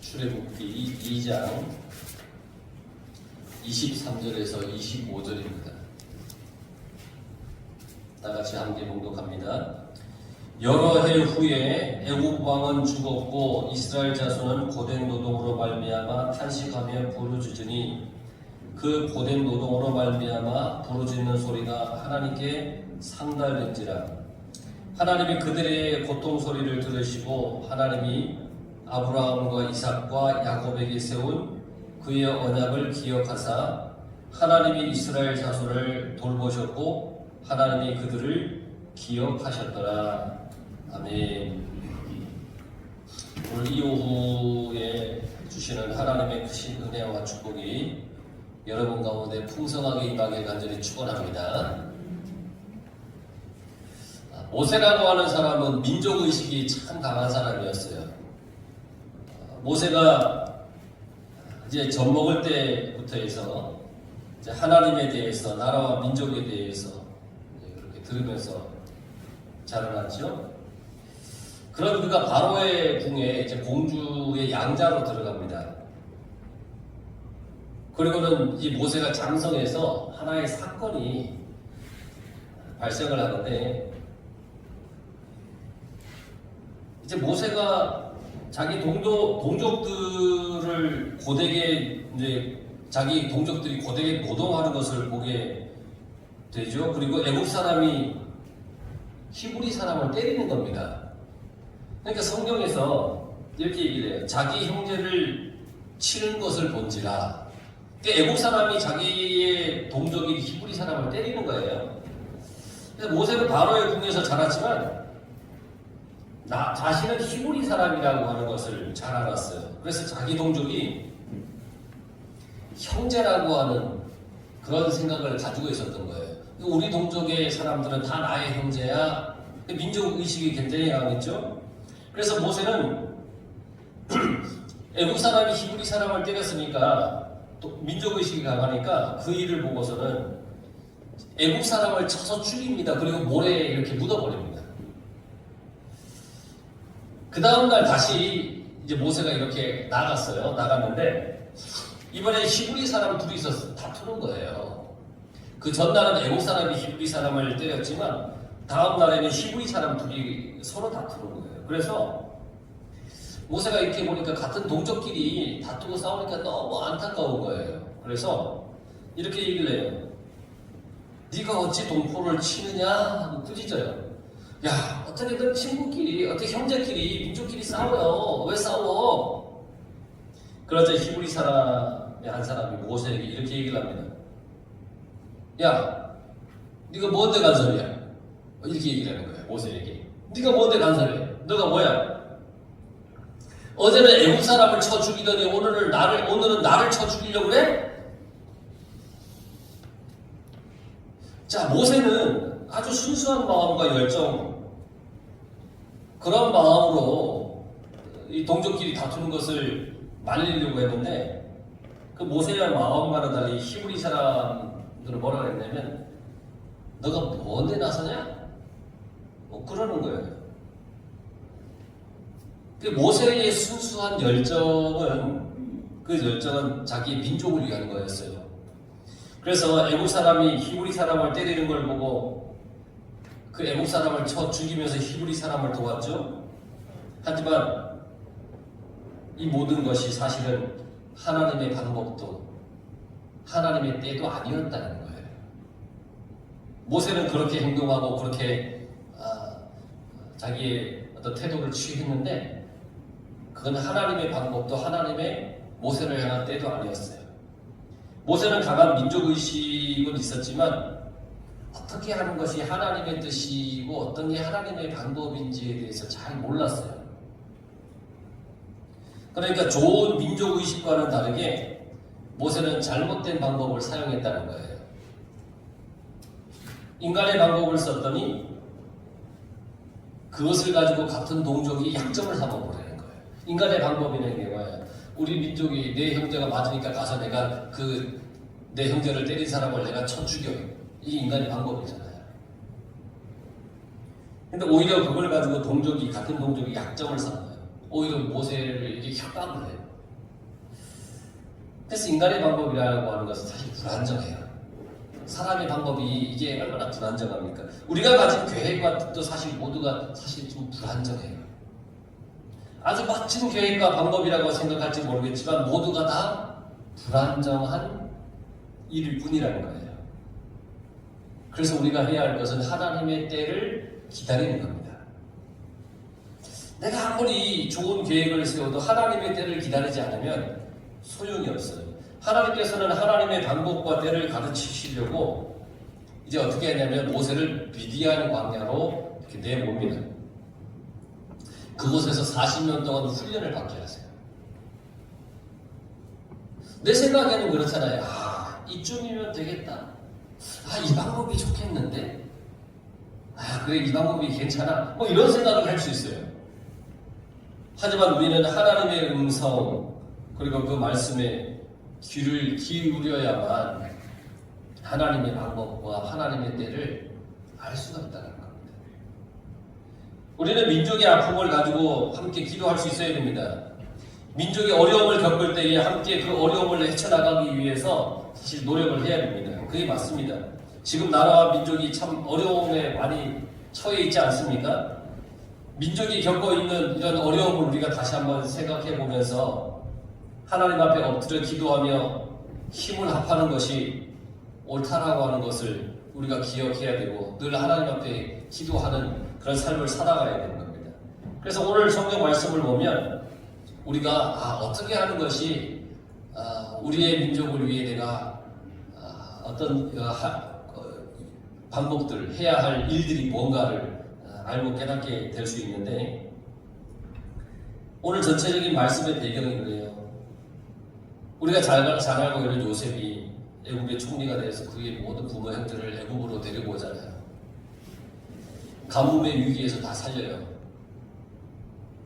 출애굽기 2장 23절에서 25절입니다. 다같이 함께 봉독합니다. 여러 해 후에 애굽 왕은 죽었고 이스라엘 자손은 고된 노동으로 말미암아 탄식하며 부르짖으니 그 고된 노동으로 말미암아 부르짖는 소리가 하나님께 상달된지라. 하나님이 그들의 고통 소리를 들으시고 하나님이 아브라함과 이삭과 야곱에게 세운 그의 언약을 기억하사 하나님이 이스라엘 자손을 돌보셨고 하나님이 그들을 기억하셨더라. 아멘. 오늘 이 오후에 주시는 하나님의 크신 은혜와 축복이 여러분 가운데 풍성하게 임하게 간절히 축원합니다. 모세라고 하는 사람은 민족의식이 참 강한 사람이었어요. 모세가 이제 젖먹을 때부터 해서 이제 하나님에 대해서, 나라와 민족에 대해서 그렇게 들으면서 자라났죠. 그런 그가 바로의 궁에 이제 공주의 양자로 들어갑니다. 그리고는 이 모세가 장성해서 하나의 사건이 발생을 하는데, 이제 모세가 자기 동족들을 고되게, 이제 자기 동족들이 고되게 노동하는 것을 보게 되죠. 그리고 애굽 사람이 히브리 사람을 때리는 겁니다. 그러니까 성경에서 이렇게 얘기를 해요. 자기 형제를 치는 것을 본지라. 그러니까 애굽 사람이 자기의 동족인 히브리 사람을 때리는 거예요. 그래서 모세는 바로의 궁에서 자랐지만 자신은 히브리 사람이라고 하는 것을 잘 알았어요. 그래서 자기 동족이 형제라고 하는 그런 생각을 가지고 있었던 거예요. 우리 동족의 사람들은 다 나의 형제야. 민족의식이 굉장히 강했죠. 그래서 모세는 애국 사람이 히브리 사람을 때렸으니까 또 민족의식이 강하니까 그 일을 보고서는 애국 사람을 쳐서 죽입니다. 그리고 모래에 이렇게 묻어버립니다. 그 다음날 다시 이제 모세가 이렇게 나갔는데 이번에 히브리 사람 둘이서 다투는 거예요. 그 전날은 애국 사람이 히브리 사람을 때렸지만 다음 날에는 히브리 사람 둘이 서로 다투는 거예요. 그래서 모세가 이렇게 보니까 같은 동족끼리 다투고 싸우니까 너무 안타까운 거예요. 그래서 이렇게 얘기를 해요. 네가 어찌 동포를 치느냐 하고 꾸짖어요. 야, 어떻게든 친구끼리, 어떻게 형제끼리, 민족끼리 싸워요. 왜 싸워? 그러자 히브리 사람의 한 사람이 모세에게 이렇게 얘기를 합니다. 야, 네가 뭔데 간섭이야? 이렇게 얘기를 하는 거예요. 모세에게. 네가 뭔데 간섭이야? 너가 뭐야? 어제는 애굽 사람을 쳐 죽이더니 오늘은 나를 쳐 죽이려고 그래? 자, 모세는 아주 순수한 마음과 열정, 그런 마음으로 이 동족끼리 다투는 것을 말리려고 했는데, 그 모세의 마음과는 달리 히브리 사람들은 뭐라 그랬냐면, 너가 뭔데 나서냐? 그러는 거예요. 그 모세의 순수한 열정은, 그 열정은 자기 민족을 위한 거였어요. 그래서 애국 사람이 히브리 사람을 때리는 걸 보고 그 애국 사람을 쳐 죽이면서 히브리 사람을 도왔죠. 하지만 이 모든 것이 사실은 하나님의 방법도 하나님의 때도 아니었다는 거예요. 모세는 그렇게 행동하고 그렇게 자기의 어떤 태도를 취했는데 그건 하나님의 방법도 하나님의 모세를 향한 때도 아니었어요. 모세는 강한 민족의식은 있었지만 어떻게 하는 것이 하나님의 뜻이고 어떤 게 하나님의 방법인지에 대해서 잘 몰랐어요. 그러니까 좋은 민족의식과는 다르게 모세는 잘못된 방법을 사용했다는 거예요. 인간의 방법을 썼더니 그것을 가지고 같은 동족이 약점을 삼아버리는 거예요. 인간의 방법이라는 게 뭐예요? 우리 민족이 내 형제가 맞으니까 가서 내가 내 형제를 때린 사람을 내가 쳐 죽여. 이게 인간의 방법이잖아요. 근데 오히려 그걸 가지고 같은 동족이 약점을 삼아요. 오히려 모세를 이렇게 협박을 해요. 그래서 인간의 방법이라고 하는 것은 사실 불안정해요. 사람의 방법이 이게 얼마나 불안정합니까? 우리가 가진 계획과 뜻도 사실 모두가 사실 좀 불안정해요. 아주 멋진 계획과 방법이라고 생각할지 모르겠지만 모두가 다 불안정한 일일 뿐이라는 거예요. 그래서 우리가 해야 할 것은 하나님의 때를 기다리는 겁니다. 내가 아무리 좋은 계획을 세워도 하나님의 때를 기다리지 않으면 소용이 없어요. 하나님께서는 하나님의 방법과 때를 가르치시려고 이제 어떻게 했냐면 모세를 미디안 광야로 이렇게 내봅니다. 그곳에서 40년 동안 훈련을 받게 하세요. 내 생각에는 그렇잖아요. 이쯤이면 되겠다. 이 방법이 좋겠는데? 그래, 이 방법이 괜찮아. 뭐 이런 생각을 할 수 있어요. 하지만 우리는 하나님의 음성, 그리고 그 말씀에 귀를 기울여야만 하나님의 방법과 하나님의 때를 알 수가 있다는 겁니다. 우리는 민족의 아픔을 가지고 함께 기도할 수 있어야 됩니다. 민족이 어려움을 겪을 때에 함께 그 어려움을 헤쳐나가기 위해서 사실 노력을 해야 됩니다. 그게 맞습니다. 지금 나라와 민족이 참 어려움에 많이 처해 있지 않습니까? 민족이 겪고 있는 이런 어려움을 우리가 다시 한번 생각해 보면서 하나님 앞에 엎드려 기도하며 힘을 합하는 것이 옳다라고 하는 것을 우리가 기억해야 되고 늘 하나님 앞에 기도하는 그런 삶을 살아가야 되는 겁니다. 그래서 오늘 성경 말씀을 보면 우리가 어떻게 하는 것이 우리의 민족을 위해 내가 어떤 방법들 해야 할 일들이 뭔가를 알고 깨닫게 될 수 있는데 오늘 전체적인 말씀의 배경이 그래요. 우리가 잘 알고 있는 요셉이 애굽의 총리가 돼서 그의 모든 부모 형들을 애굽으로 데리고 오잖아요. 가뭄의 위기에서 다 살려요.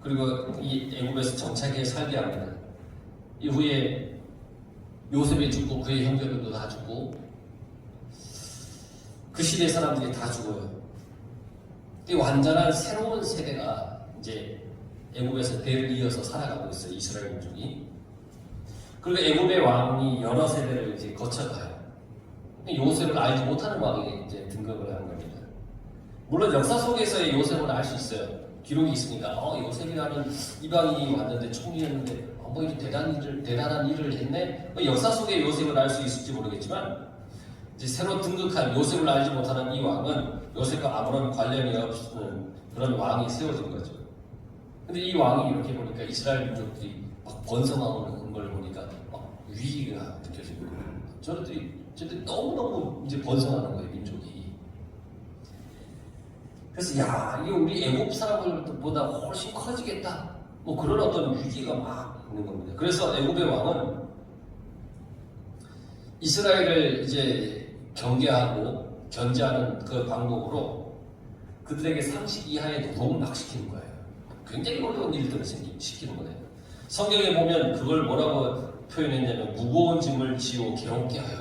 그리고 이 애굽에서 정착해 살게 합니다. 이후에 요셉이 죽고 그의 형제들도 다 죽고 그 시대 사람들이 다 죽어요. 이 완전한 새로운 세대가 이제 애굽에서 대를 이어서 살아가고 있어요. 이스라엘 민족이. 그리고 애굽의 왕이 여러 세대를 이제 거쳐가요. 요셉을 알지 못하는 왕이 이제 등극을 하는 겁니다. 물론 역사 속에서의 요셉을 알 수 있어요. 기록이 있으니까 요셉이라는 이방인이 왔는데 총리였는데 뭐 이렇게 대단한 일을 했네. 역사 속의 요셉을 알 수 있을지 모르겠지만 이제 새로 등극한 요셉을 알지 못하는 이 왕은 요셉과 아무런 관련이 없는 그런 왕이 세워진 거죠. 근데 이 왕이 이렇게 보니까 이스라엘 민족들이 막 번성하는 걸 보니까 막 위기가 느껴지는 거예요. 저들이 너무너무 이제 번성하는 거예요, 민족이. 그래서 이게 우리 애굽 사람들보다 훨씬 커지겠다. 뭐 그런 어떤 위기가 막 있는 겁니다. 그래서 애굽의 왕은 이스라엘을 이제 경계하고 견제하는 그 방법으로 그들에게 상식 이하의 노동을 막 시키는 거예요. 굉장히 어려운 일들을 시키는 거예요. 성경에 보면 그걸 뭐라고 표현했냐면 무거운 짐을 지고 괴롭게 하여.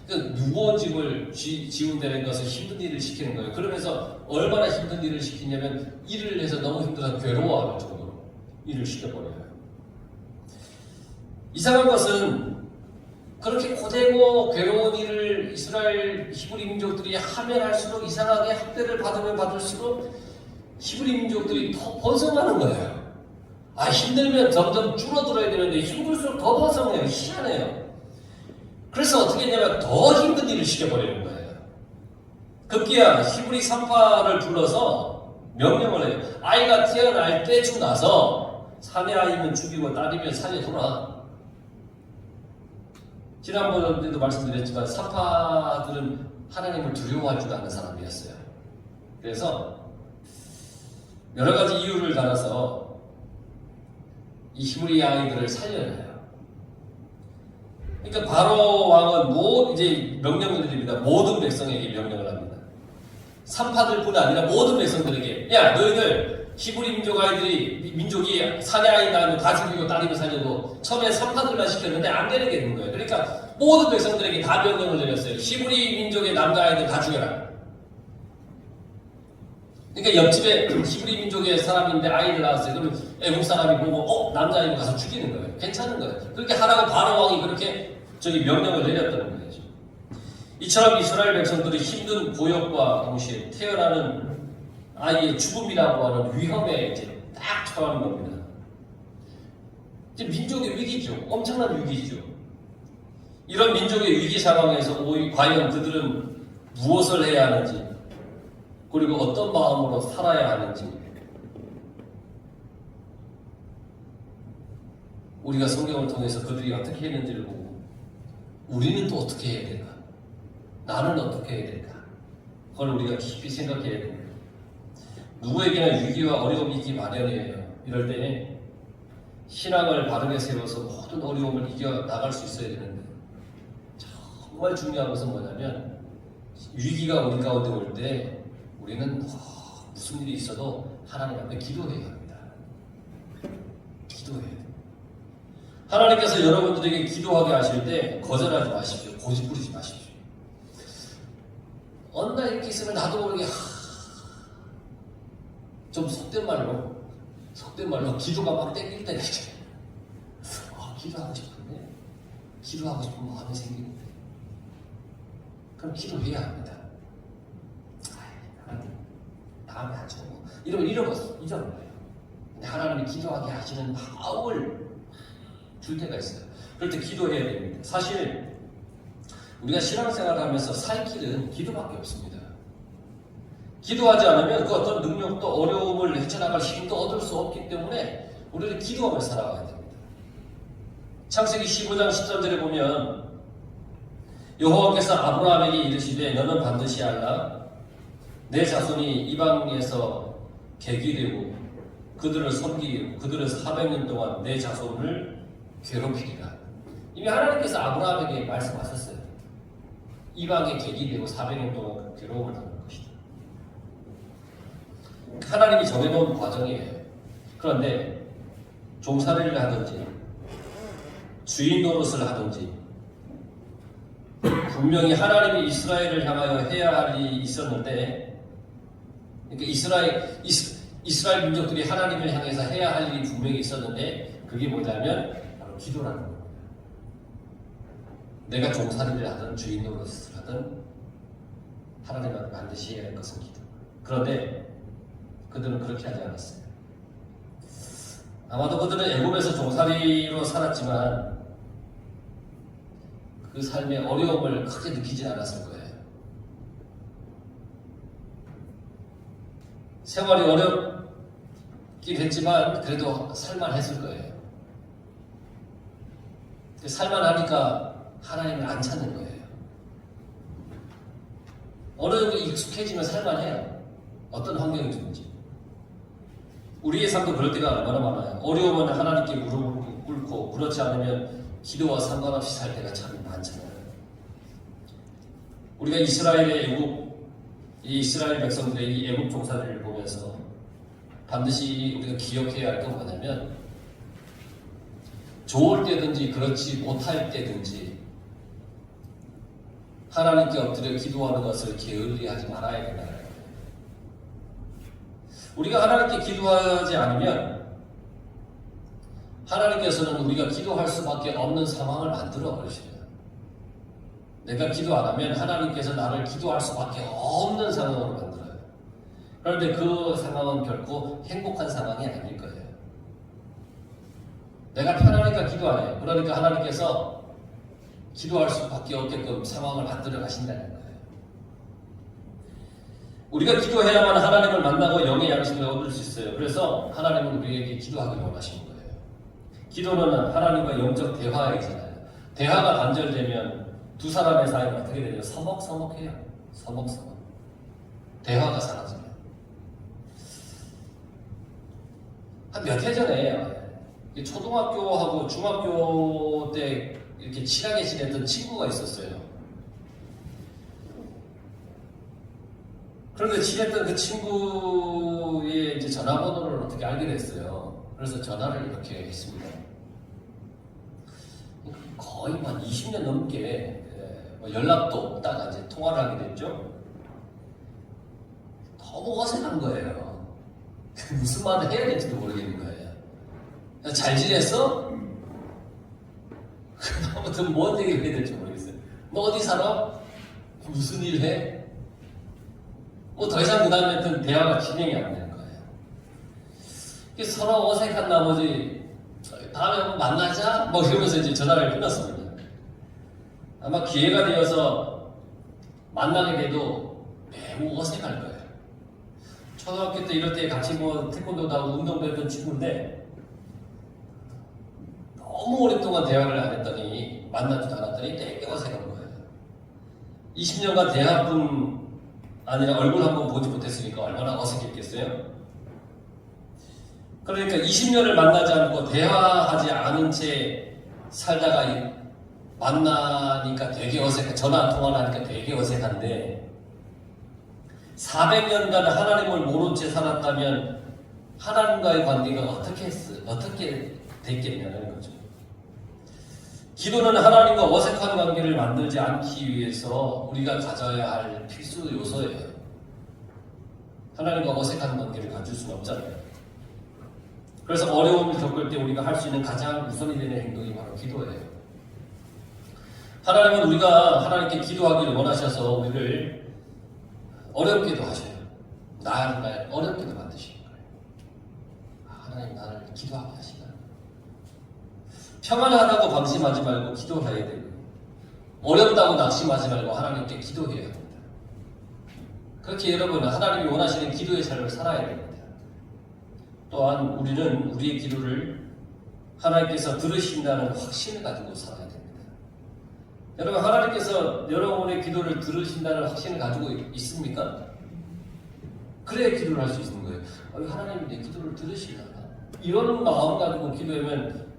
그러니까 무거운 짐을 지운다는 것은 힘든 일을 시키는 거예요. 그러면서 얼마나 힘든 일을 시키냐면 일을 해서 너무 힘들어서 괴로워할 정도로 일을 시켜버려요. 이상한 것은 그렇게 고되고 괴로운 일을 이스라엘 히브리 민족들이 하면 할수록 이상하게 학대를 받으면 받을수록 히브리 민족들이 더 번성하는 거예요. 힘들면 점점 줄어들어야 되는데 힘들수록 더 번성해요. 희한해요. 그래서 어떻게 했냐면 더 힘든 일을 시켜버리는 거예요. 급기야 히브리 산파를 불러서 명령을 해요. 아이가 태어날 때쯤 나서 사내 아이면 죽이고 딸이면 살려둬라. 지난번에도 말씀드렸지만 산파들은 하나님을 두려워하지도 않는 사람이었어요. 그래서 여러 가지 이유를 달아서 이 히브리 아이들을 살려내요. 그러니까 바로 왕은 이제 명령을 드립니다. 모든 백성에게 명령을 합니다. 산파들뿐 아니라 모든 백성들에게 너희들 히브리 민족이 사내 아이 낳으면 다 죽이고 딸이면 살려도 처음에 산파들만 시켰는데 안 되는 게 있는 거예요. 그러니까 모든 백성들에게 다 명령을 내렸어요. 히브리 민족의 남자아이들 다 죽여라. 그러니까 옆집에 히브리 민족의 사람인데 아이를 낳았어요. 그러면 애국 사람이 보고 남자아이고 가서 죽이는 거예요. 괜찮은 거예요. 그렇게 하라고 바로 왕이 그렇게 명령을 내렸다는 거예요. 이처럼 이스라엘 백성들이 힘든 고역과 동시에 태어나는 아이의 죽음이라고 하는 위험에 이제 딱 처하는 겁니다. 이제 민족의 위기죠. 엄청난 위기죠. 이런 민족의 위기 상황에서 과연 그들은 무엇을 해야 하는지, 그리고 어떤 마음으로 살아야 하는지, 우리가 성경을 통해서 그들이 어떻게 했는지를 보고 우리는 또 어떻게 해야 될까? 나는 어떻게 해야 될까? 그걸 우리가 깊이 생각해야 됩니다. 누구에게나 위기와 어려움이 있기 마련이에요. 이럴 때 신앙을 바르게 세워서 모든 어려움을 이겨나갈 수 있어야 되는데, 정말 중요한 것은 뭐냐면 위기가 우리 가운데 올 때 우리는 무슨 일이 있어도 하나님 앞에 기도해야 합니다. 기도해야 돼요. 하나님께서 여러분들에게 기도하게 하실 때 거절하지 마십시오. 고집 부리지 마십시오. 어느 날 이렇게 있으면 나도 모르게 좀 속된 말로 기도가 막 땡길 때가 있잖아요. 기도하고 싶은데, 기도하고 싶은 마음이 생기는데, 그럼 기도해야 합니다. 하나님 다음에 하죠. 이러면 잃어버렸어. 잊어버려요. 근데 하나님이 기도하게 하시는 마음을 줄 때가 있어요. 그럴 때 기도해야 됩니다. 사실 우리가 신앙생활을 하면서 살 길은 기도밖에 없습니다. 기도하지 않으면 그 어떤 능력도 어려움을 헤쳐나갈 힘도 얻을 수 없기 때문에 우리는 기도하며 살아가야 됩니다. 창세기 15장 13절에 보면 여호와께서 아브라함에게 이르시되 너는 반드시 알라 내 자손이 이방에서 객이 되고 그들을 섬기고 그들은 400년 동안 내 자손을 괴롭히리라. 이미 하나님께서 아브라함에게 말씀하셨어요. 이방의 객이 되고 400년 동안 괴로움을 당할 것이다. 하나님이 정해놓은 과정이에요. 그런데 종살이를 하든지 주인 노릇을 하든지 분명히 하나님이 이스라엘을 향하여 해야 할 일이 있었는데, 그러니까 이스라엘 민족들이 하나님을 향해서 해야 할 일이 분명히 있었는데, 그게 뭐냐면 바로 기도라는 겁니다. 내가 종살이를 하든 주인 노릇을 하든 하나님은 반드시 해야 할 것은 기도. 그런데 그들은 그렇게 하지 않았어요. 아마도 그들은 애굽에서 종살이로 살았지만 그 삶의 어려움을 크게 느끼지 않았을 거예요. 생활이 어렵긴 했지만 그래도 살만했을 거예요. 살만하니까 하나님을 안 찾는 거예요. 어느 정도 익숙해지면 살만해요. 어떤 환경이든지. 우리의 삶도 그럴 때가 얼마나 많아요. 어려우면 하나님께 무릎을 꿇고, 그렇지 않으면 기도와 상관없이 살 때가 참 많잖아요. 우리가 이스라엘 백성들의 이 애국 종살이를 보면서 반드시 우리가 기억해야 할 건 뭐냐면, 좋을 때든지 그렇지 못할 때든지 하나님께 엎드려 기도하는 것을 게을리하지 말아야 된다는 거예요. 우리가 하나님께 기도하지 않으면 하나님께서는 우리가 기도할 수밖에 없는 상황을 만들어 버리십니다. 내가 기도 안 하면 하나님께서 나를 기도할 수밖에 없는 상황으로 만들어요. 그런데 그 상황은 결코 행복한 상황이 아닐 거예요. 내가 편하니까 기도 안 해요. 그러니까 하나님께서 기도할 수밖에 없게끔 상황을 만들어 가신다는 거예요. 우리가 기도해야만 하나님을 만나고 영의 양식을 얻을 수 있어요. 그래서 하나님은 우리에게 기도하기를 원하시는 거예요. 기도는 하나님과 영적 대화이잖아요. 대화가 단절되면 두 사람의 사이는 어떻게 되죠? 서먹서먹해요. 서먹서먹. 대화가 사라져요. 한 몇 해 전에 초등학교하고 중학교 때 이렇게 친하게 지냈던 친구가 있었어요. 그런데 지냈던 그 친구의 이제 전화번호를 어떻게 알게 됐어요. 그래서 전화를 이렇게 했습니다. 거의 한 20년 넘게 연락도 없다가 이제 통화를 하게 됐죠. 너무 어색한 거예요. 무슨 말을 해야 될지도 모르겠는 거예요. 잘 지냈어? 아무튼 뭔 얘기를 해야 될지 모르겠어요. 너 어디 살아? 무슨 일 해? 뭐 더 이상 그 다음에 대화가 진행이 안 되는 거예요. 서로 어색한 나머지 다음에 한번 만나자? 뭐 이러면서 이제 전화를 끊었습니다. 아마 기회가 되어서 만나게 돼도 매우 어색할 거예요. 초등학교 때 이럴 때 같이 뭐 태권도도 하고 운동도 했던 친구인데 너무 오랫동안 대화를 안 했더니 만나지도 않았더니 되게 어색한 거예요. 20년간 대화뿐 아니라 얼굴 한번 보지 못했으니까 얼마나 어색했겠어요? 그러니까 20년을 만나지 않고 대화하지 않은 채 살다가 만나니까 되게 어색해. 전화 통화를 하니까 되게 어색한데 400년간 하나님을 모른 채 살았다면 하나님과의 관계가 어떻게 됐겠냐는 거죠. 기도는 하나님과 어색한 관계를 만들지 않기 위해서 우리가 가져야 할 필수 요소예요. 하나님과 어색한 관계를 가질 수는 없잖아요. 그래서 어려움을 겪을 때 우리가 할 수 있는 가장 우선이 되는 행동이 바로 기도예요. 하나님은 우리가 하나님께 기도하기를 원하셔서 우리를 어렵게도 하셔요. 나를 어렵게도 만드시는 거예요. 하나님 나를 기도하게 하시나? 평안하다고 방심하지 말고 기도해야 되고 어렵다고 낙심하지 말고 하나님께 기도해야 합니다. 그렇게 여러분은 하나님이 원하시는 기도의 삶을 살아야 됩니다. 또한 우리는 우리의 기도를 하나님께서 들으신다는 확신을 가지고 살아야 됩니다. 여러분 하나님께서 여러분의 기도를 들으신다는 확신을 가지고 있습니까? 그래야 기도를 할 수 있는 거예요. 하나님이 내 기도를 들으시려나? 이런 마음 가지고 기도하면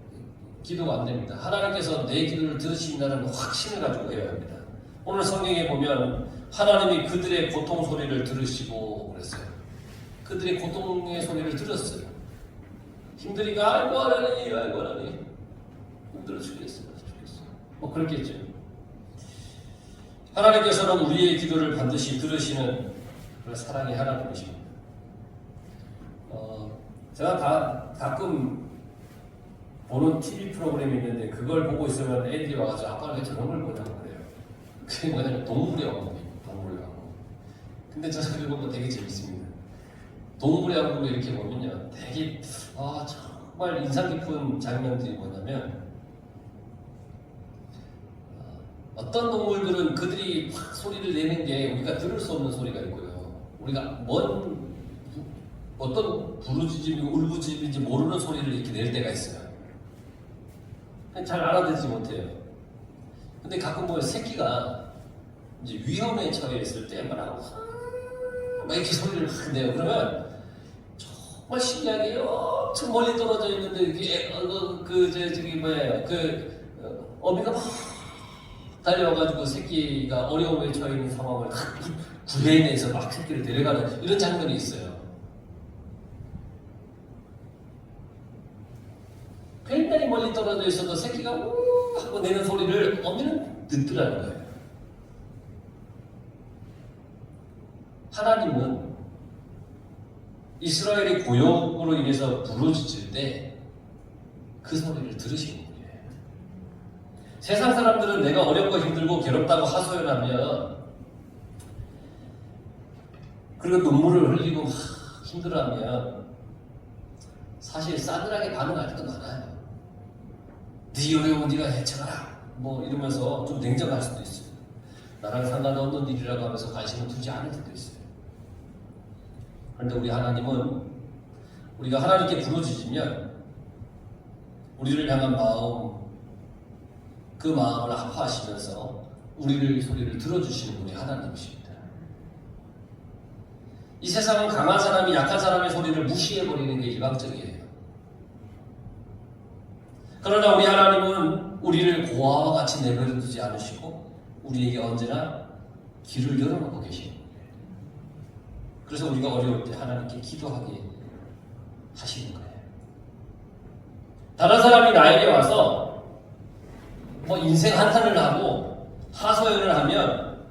기도가 안 됩니다. 하나님께서 내 기도를 들으신다는 확신을 가지고 해야 합니다. 오늘 성경에 보면 하나님이 그들의 고통 소리를 들으시고 그랬어요. 그들의 고통의 소리를 들었어요. 힘드니까 아이고 하나님 힘들어 죽겠어. 뭐 그렇겠죠. 하나님께서는 우리의 기도를 반드시 들으시는 그런 사랑의 하나님이십니다. 제가 가끔 보는 TV 프로그램이 있는데 그걸 보고 있으면 애들이 와가지고 아빠는 왜 저런 걸 보냐고 그래요. 그게 뭐냐면 동물의 왕국이에요. 동물의 왕국. 근데 저는 그거 보면 되게 재밌습니다. 동물의 왕국을 이렇게 보면요. 되게 정말 인상 깊은 장면들이 뭐냐면 어떤 동물들은 그들이 막 소리를 내는 게 우리가 들을 수 없는 소리가 있고요. 우리가 어떤 부르짖음이고 울부짖음인지 모르는 소리를 이렇게 낼 때가 있어요. 잘 알아듣지 못해요. 근데 가끔 보면 새끼가 이제 위험에 처해 있을 때 막 이렇게 소리를 막 내요. 그러면 정말 신기하게 엄청 멀리 떨어져 있는데 이게 어미가 막 달려와가지고 새끼가 어려움에 처해 있는 상황을 구해내서 막 새끼를 데려가는 이런 장면이 있어요. 굉장히 멀리 떨어져 있어도 새끼가 우 하고 내는 소리를 어미는 듣더라는 거예요. 하나님은 이스라엘이 고역으로 인해서 부르짖을 때 그 소리를 들으시는 거예요. 세상 사람들은 내가 어렵고 힘들고 괴롭다고 하소연하면 그리고 눈물을 흘리고 막 힘들어하면 사실 싸늘하게 반응할 때도 많아요. 네 어려운 네가 헤쳐가라 뭐 이러면서 좀 냉정할 수도 있어요. 나랑 상관없는 일이라고 하면서 관심을 두지 않을 때도 있어요. 그런데 우리 하나님은 우리가 하나님께 부르짖으면 우리를 향한 마음, 그 마음을 아파하시면서 우리를 소리를 들어주시는 분이 하나님이십니다. 이 세상은 강한 사람이 약한 사람의 소리를 무시해버리는 게 일방적이에요. 그러나 우리 하나님은 우리를 고아와 같이 내버려두지 않으시고 우리에게 언제나 길을 열어놓고 계십니다. 그래서 우리가 어려울 때 하나님께 기도하게 하시는 거예요. 다른 사람이 나에게 와서 인생 한탄을 하고 하소연을 하면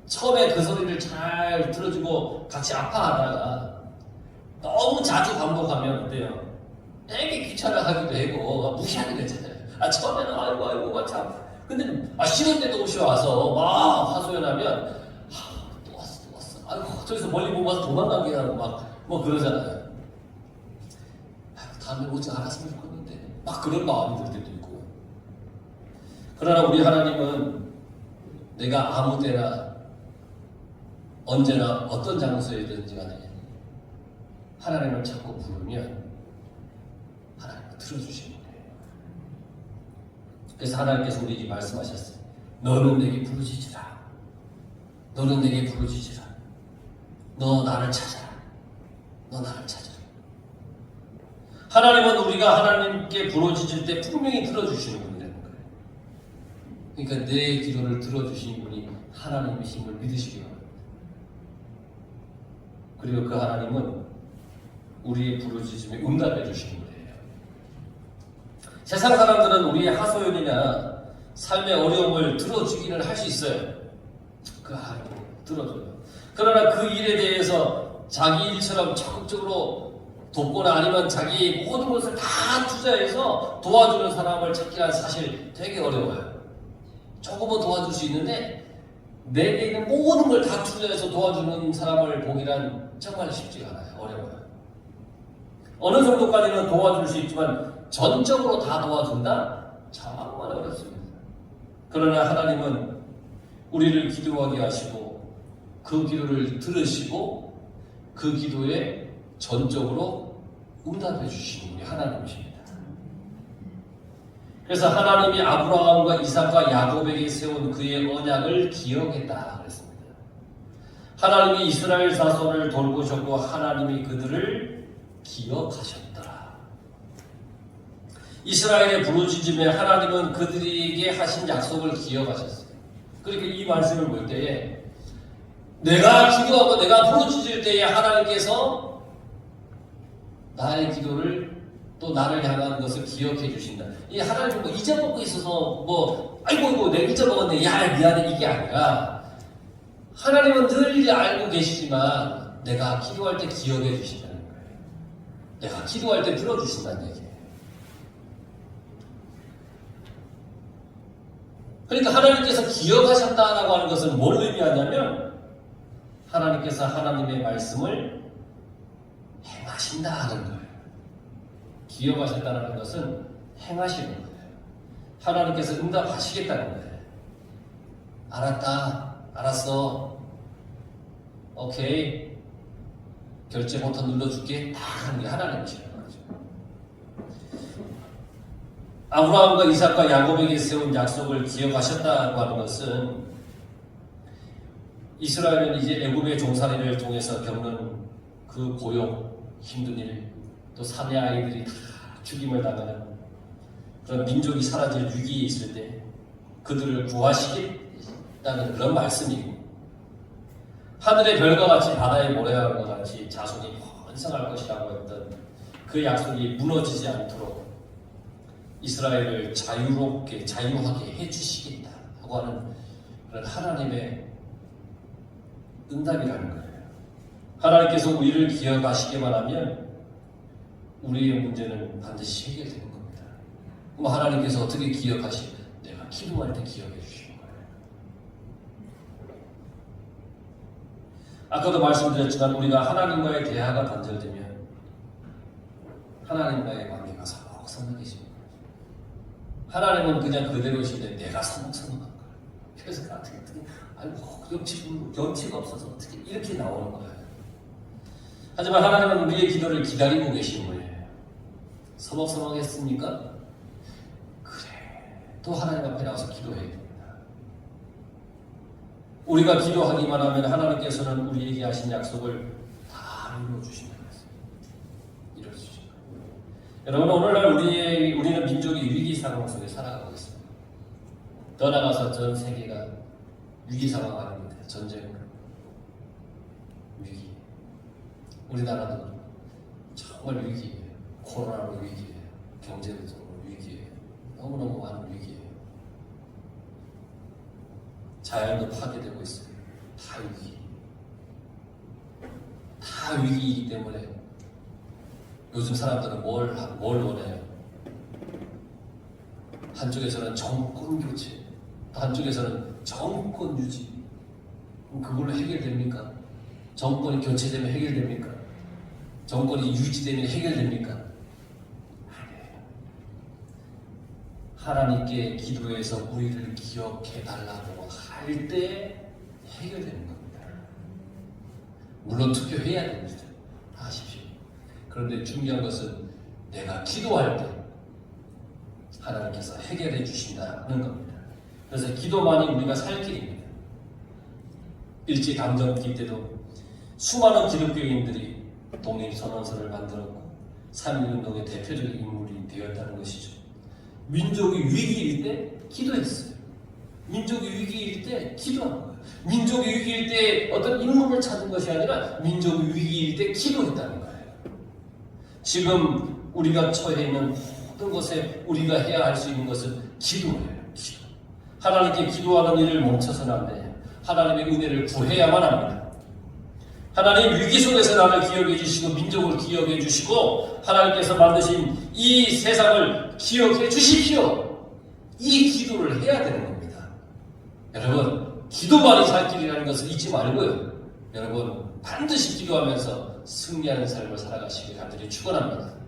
처음에 그 소리를 잘 들어주고 같이 아파하다가 너무 자주 반복하면 어때요? 되게 귀찮아하기도 하고 무시하게 되잖아요. 처음에는 아이고 참. 근데 싫은 데도 없이 와서 막 하소연하면 또 왔어. 아이고 저기서 멀리 못 와서 도망가게 하고 막 뭐 그러잖아요. 다음에 오지 않았으면 좋겠는데 막 그런 마음이 들 때도 있고. 그러나 우리 하나님은 내가 아무 때나 언제나 어떤 장소에든지 간에 하나님을 자꾸 부르면 하나님은 들어주시는 거예요. 그래서 하나님께서 우리에게 말씀하셨어요. 너는 내게 부르짖으라. 너는 내게 부르짖으라. 너 나를 찾아라. 너 나를 찾아라. 하나님은 우리가 하나님께 부르짖을 때 분명히 들어주시는 분이라는 거예요. 그러니까 내 기도를 들어주신 분이 하나님이신 걸 믿으시기 바랍니다. 그리고 그 하나님은 우리의 부르짖음에 응답해 주시는 거예요. 세상 사람들은 우리의 하소연이나 삶의 어려움을 들어주기는 할 수 있어요. 그 하나님은 들어줘요. 그러나 그 일에 대해서 자기 일처럼 적극적으로 돕거나 아니면 자기 모든 것을 다 투자해서 도와주는 사람을 찾기가 사실 되게 어려워요. 조금은 도와줄 수 있는데 내게 있는 모든 걸 다 투자해서 도와주는 사람을 보기란 정말 쉽지가 않아요. 어려워요. 어느 정도까지는 도와줄 수 있지만 전적으로 다 도와준다? 정말 어렵습니다. 그러나 하나님은 우리를 기도하게 하시고 그 기도를 들으시고 그 기도에 전적으로 응답해 주시는 분이 하나님이십니다. 그래서 하나님이 아브라함과 이삭과 야곱에게 세운 그의 언약을 기억했다 그랬습니다. 하나님이 이스라엘 자손을 돌보셨고 하나님이 그들을 기억하셨더라. 이스라엘의 부르짖음에 하나님은 그들에게 하신 약속을 기억하셨어요. 그러니까 이 말씀을 볼 때에 내가 기도하고 내가 부르짖을 때에 하나님께서 나의 기도를 또 나를 향한 것을 기억해 주신다. 이 하나님 뭐 잊어먹고 있어서 아이고 내가 잊어먹었네. 야 미안해 이게 아니라 하나님은 늘 알고 계시지만 내가 기도할 때 기억해 주신다는 거예요. 내가 기도할 때 들어주신다는 얘기예요. 그러니까 하나님께서 기억하셨다라고 하는 것은 뭘 의미하냐면 하나님께서 하나님의 말씀을 행하신다 하는 거예요. 기억하셨다는 것은 행하시는 거예요. 하나님께서 응답하시겠다는 거예요. 알았다. 알았어. 오케이. 결제 버튼 눌러줄게. 다 하는 게 하나님이시라는 거죠. 아브라함과 이삭과 야곱에게 세운 약속을 기억하셨다고 하는 것은 이스라엘은 이제 애굽의 종살이를 통해서 겪는 그 고용, 힘든 일, 또 사내 아이들이 다 죽임을 당하는 그런 민족이 사라질 위기에 있을 때 그들을 구하시겠다는 그런 말씀이고 하늘의 별과 같이 바다의 모래와 같이 자손이 번성할 것이라고 했던 그 약속이 무너지지 않도록 이스라엘을 자유하게 해주시겠다고 하는 그런 하나님의 응답이라는 거예요. 하나님께서 우리를 기억하시기만 하면 우리의 문제는 반드시 해결되는 겁니다. 그럼 하나님께서 어떻게 기억하시면 내가 기도할 때 기억해 주시는 거예요. 아까도 말씀드렸지만 우리가 하나님과의 대화가 단절되면 하나님과의 관계가 서먹서먹해집니다. 하나님은 그냥 그대로이신데 내가 서먹서먹한 거예요. 그래서 어떻게 아이고 염치가 없어서 어떻게 이렇게 나오는 거예요. 하지만 하나님은 우리의 기도를 기다리고 계신 거예요. 서먹서먹했습니까? 그래. 또 하나님 앞에 나와서 기도해야 됩니다. 우리가 기도하기만 하면 하나님께서는 우리에게 하신 약속을 다 이루어주신다는 말씀. 이루어주신다. 여러분 오늘날 우리는 민족이 위기 상황 속에 살아가고 있습니다. 더 나아가서 전 세계가 위기 상황 아닙니다. 전쟁, 위기. 우리나라도 정말 위기예요. 코로나로 위기예요. 경제적으로 위기예요. 너무너무 많은 위기예요. 자연도 파괴되고 있어요. 다 위기. 다 위기이기 때문에 요즘 사람들은 뭘 원해요? 한쪽에서는 정권 교체, 한쪽에서는 정권 유지. 그걸로 해결됩니까? 정권이 교체되면 해결됩니까? 정권이 유지되면 해결됩니까? 아니에요. 하나님께 기도해서 우리를 기억해 달라고 할 때 해결되는 겁니다. 물론 투표해야 됩니다. 아십시오. 그런데 중요한 것은 내가 기도할 때 하나님께서 해결해 주신다는 겁니다. 그래서 기도만이 우리가 살 길입니다. 일제강점기 때도 수많은 기독교인들이 독립선언서를 만들었고 3.1운동의 대표적인 인물이 되었다는 것이죠. 민족이 위기일 때 기도했어요. 민족이 위기일 때 기도한 거예요. 민족이 위기일 때 어떤 인물을 찾은 것이 아니라 민족이 위기일 때 기도했다는 거예요. 지금 우리가 처해 있는 모든 것에 우리가 해야 할 수 있는 것은 기도예요. 기도. 하나님께 기도하는 일을 멈춰서는 안 돼요. 하나님의 은혜를 구해야만 합니다. 하나님 위기 속에서 나를 기억해 주시고 민족을 기억해 주시고 하나님께서 만드신 이 세상을 기억해 주십시오. 이 기도를 해야 되는 겁니다. 여러분 기도만이 살 길이라는 것을 잊지 말고요. 여러분 반드시 기도하면서 승리하는 삶을 살아가시길 간절히 축원합니다.